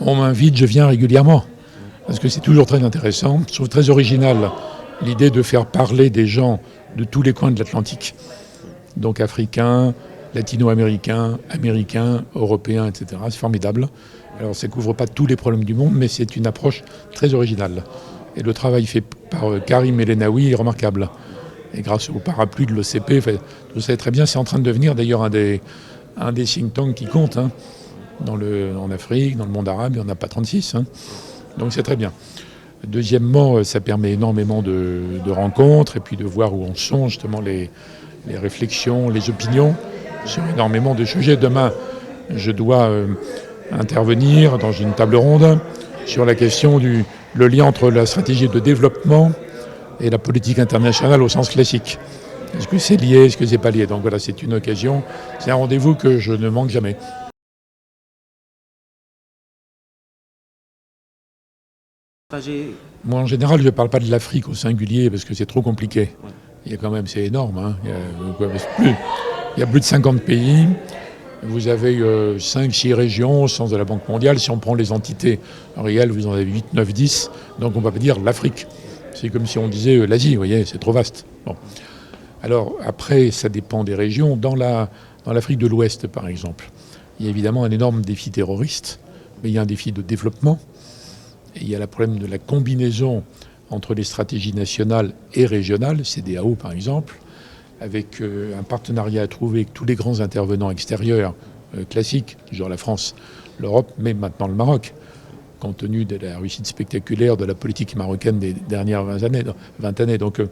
On m'invite, je viens régulièrement, parce que c'est toujours très intéressant. Je trouve très original l'idée de faire parler des gens de tous les coins de l'Atlantique, donc africains, latino-américains, américains, européens, etc. C'est formidable. Alors ça ne couvre pas tous les problèmes du monde, mais c'est une approche très originale. Et le travail fait par Karim Elenaoui est remarquable. Et grâce au parapluie de l'OCP, vous savez très bien, c'est en train de devenir d'ailleurs un des think tanks qui compte, hein, en Afrique, dans le monde arabe, il n'y en a pas 36. Hein. Donc c'est très bien. Deuxièmement, ça permet énormément de rencontres et puis de voir où en sont justement les réflexions, les opinions sur énormément de sujets. Demain, je dois intervenir dans une table ronde sur la question le lien entre la stratégie de développement et la politique internationale au sens classique. Est-ce que c'est lié, est-ce que c'est pas lié? Donc voilà, c'est une occasion, c'est un rendez-vous que je ne manque jamais. Moi, en général, je ne parle pas de l'Afrique au singulier parce que c'est trop compliqué. Ouais. Il y a quand même, c'est énorme. Hein. Il y a plus de 50 pays. Vous avez 5-6 régions au sens de la Banque mondiale. Si on prend les entités réelles, vous en avez 8, 9, 10. Donc on ne va pas dire l'Afrique. C'est comme si on disait l'Asie, vous voyez, c'est trop vaste. Bon. Alors après, ça dépend des régions. Dans l'Afrique de l'Ouest, par exemple, il y a évidemment un énorme défi terroriste, mais il y a un défi de développement. Et il y a le problème de la combinaison entre les stratégies nationales et régionales, CEDEAO par exemple, avec un partenariat à trouver avec tous les grands intervenants extérieurs classiques, genre la France, l'Europe, mais maintenant le Maroc, compte tenu de la réussite spectaculaire de la politique marocaine des dernières 20 années. Donc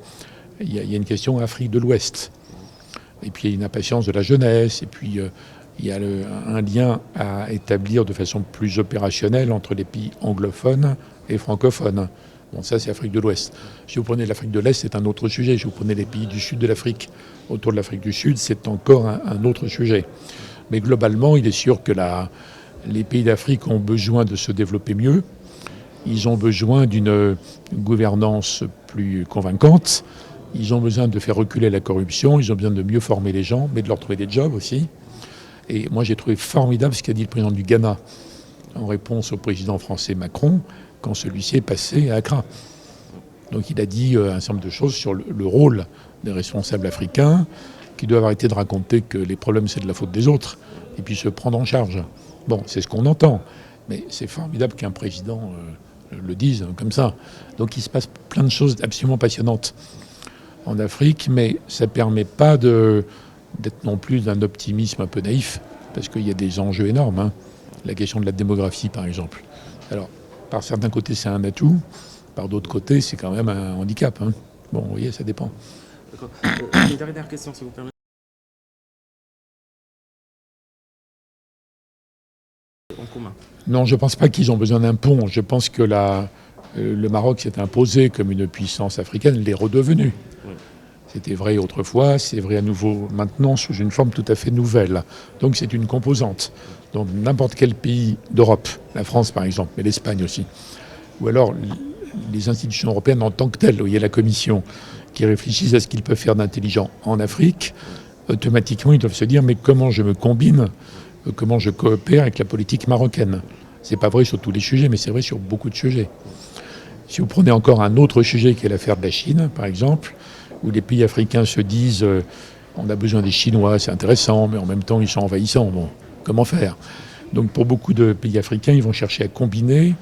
il y a une question Afrique de l'Ouest. Et puis il y a une impatience de la jeunesse, et puis il y a un lien à établir de façon plus opérationnelle entre les pays anglophones et francophones. Bon, ça, c'est l'Afrique de l'Ouest. Si vous prenez l'Afrique de l'Est, c'est un autre sujet. Si vous prenez les pays du sud de l'Afrique, autour de l'Afrique du Sud, c'est encore un autre sujet. Mais globalement, il est sûr que les pays d'Afrique ont besoin de se développer mieux. Ils ont besoin d'une gouvernance plus convaincante. Ils ont besoin de faire reculer la corruption. Ils ont besoin de mieux former les gens, mais de leur trouver des jobs aussi. Et moi, j'ai trouvé formidable ce qu'a dit le président du Ghana en réponse au président français Macron quand celui-ci est passé à Accra. Donc il a dit un certain nombre de choses sur le rôle des responsables africains qui doivent arrêter de raconter que les problèmes, c'est de la faute des autres et puis se prendre en charge. Bon, c'est ce qu'on entend. Mais c'est formidable qu'un président le dise comme ça. Donc il se passe plein de choses absolument passionnantes en Afrique, mais ça ne permet pas d'être non plus d'un optimisme un peu naïf, parce qu'il y a des enjeux énormes. Hein. La question de la démographie, par exemple. Alors, par certains côtés, c'est un atout. Par d'autres côtés, c'est quand même un handicap. Hein. Bon, vous voyez, ça dépend. D'accord. Une dernière question, si vous permettez. En commun. Non, je ne pense pas qu'ils ont besoin d'un pont. Je pense que le Maroc s'est imposé comme une puissance africaine, l'est redevenu. Oui. C'était vrai autrefois, c'est vrai à nouveau maintenant sous une forme tout à fait nouvelle. Donc c'est une composante. Donc n'importe quel pays d'Europe, la France par exemple, mais l'Espagne aussi, ou alors les institutions européennes en tant que telles, où il y a la Commission qui réfléchissent à ce qu'ils peuvent faire d'intelligent en Afrique, automatiquement ils doivent se dire mais comment je me combine, comment je coopère avec la politique marocaine. C'est pas vrai sur tous les sujets, mais c'est vrai sur beaucoup de sujets. Si vous prenez encore un autre sujet qui est l'affaire de la Chine, par exemple, où les pays africains se disent on a besoin des Chinois, c'est intéressant, mais en même temps ils sont envahissants. Bon, comment faire? Donc pour beaucoup de pays africains, ils vont chercher à combiner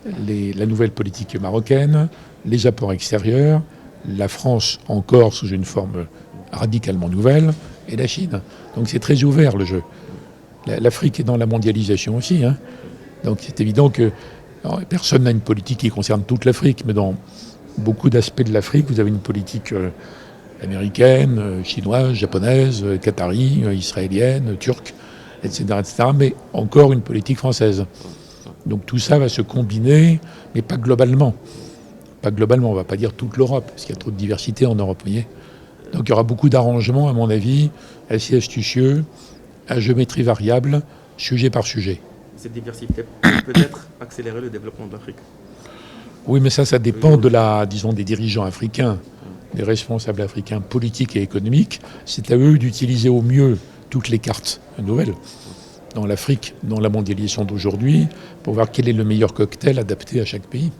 la nouvelle politique marocaine, les apports extérieurs, la France encore sous une forme radicalement nouvelle, et la Chine. Donc c'est très ouvert le jeu. L'Afrique est dans la mondialisation aussi. Hein. Donc c'est évident que personne n'a une politique qui concerne toute l'Afrique, mais dans beaucoup d'aspects de l'Afrique, vous avez une politique américaine, chinoise, japonaise, qatari, israélienne, turque, etc., etc., mais encore une politique française. Donc tout ça va se combiner, mais pas globalement. Pas globalement, on ne va pas dire toute l'Europe, parce qu'il y a trop de diversité en Europe, vous voyez. Donc il y aura beaucoup d'arrangements, à mon avis, assez astucieux, à géométrie variable, sujet par sujet. Cette diversité peut peut-être accélérer le développement de l'Afrique. Oui, mais ça dépend des dirigeants africains, des responsables africains politiques et économiques. C'est à eux d'utiliser au mieux toutes les cartes nouvelles. dans l'Afrique, dans la mondialisation d'aujourd'hui, pour voir quel est le meilleur cocktail adapté à chaque pays.